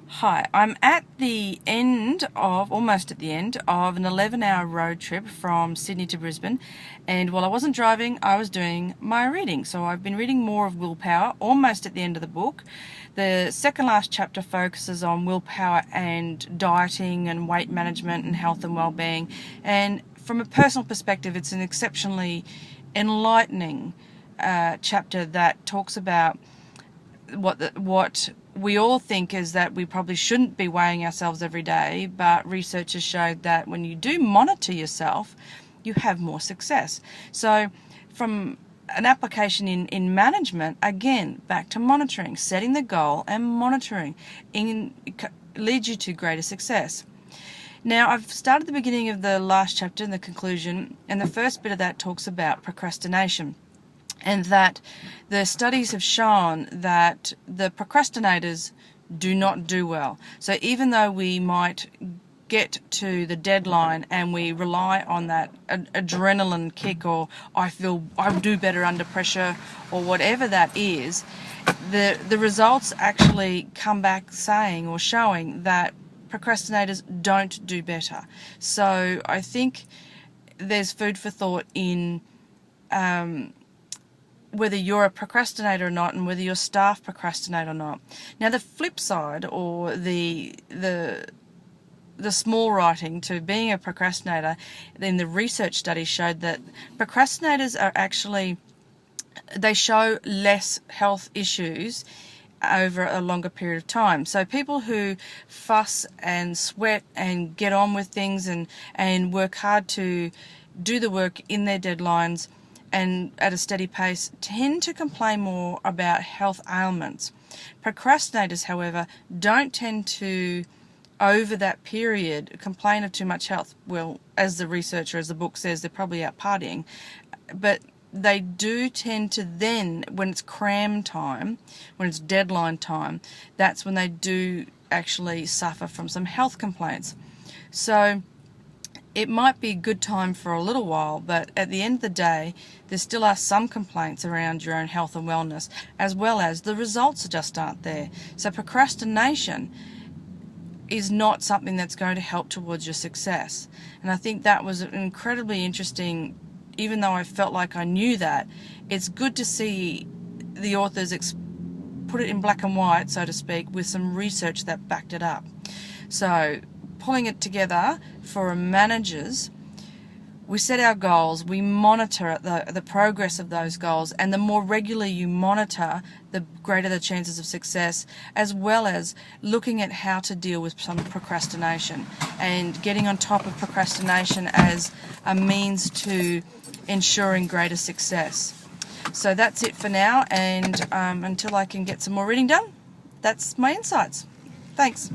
Hi, I'm at the end of, almost at the end of an 11-hour road trip from Sydney to Brisbane, and while I wasn't driving, I was doing my reading. So I've been reading more of Willpower, almost at the end of the book. The second last chapter focuses on willpower and dieting and weight management and health and well-being, and from a personal perspective, it's an exceptionally enlightening chapter that talks about what we all think is that we probably shouldn't be weighing ourselves every day, but research has showed that when you do monitor yourself, you have more success. So from an application in management, again, back to monitoring, setting the goal and monitoring leads you to greater success. Now, I've started the beginning of the last chapter and the conclusion, and the first bit of that talks about procrastination. And that the studies have shown that the procrastinators do not do well. So even though we might get to the deadline and we rely on that adrenaline kick, or I'll do better under pressure, or whatever that is, the results actually come back saying or showing that procrastinators don't do better. So I think there's food for thought in whether you're a procrastinator or not, and whether your staff procrastinate or not. Now, the flip side, or the small writing to being a procrastinator, in the research studies showed that procrastinators are actually, they show less health issues over a longer period of time. So people who fuss and sweat and get on with things and work hard to do the work in their deadlines and at a steady pace tend to complain more about health ailments. Procrastinators, however, don't tend to, over that period, complain of too much health. Well, as the researcher, as the book says, they're probably out partying. But they do tend to then, when it's cram time, when it's deadline time, that's when they do actually suffer from some health complaints. So it might be a good time for a little while, but at the end of the day, there still are some complaints around your own health and wellness, as well as the results just aren't there. So procrastination is not something that's going to help towards your success. And I think that was incredibly interesting. Even though I felt like I knew that, it's good to see the authors put it in black and white, so to speak, with some research that backed it up. So pulling it together for managers, we set our goals, we monitor the progress of those goals, and the more regularly you monitor, the greater the chances of success, as well as looking at how to deal with some procrastination and getting on top of procrastination as a means to ensuring greater success. So that's it for now, and until I can get some more reading done, that's my insights. Thanks.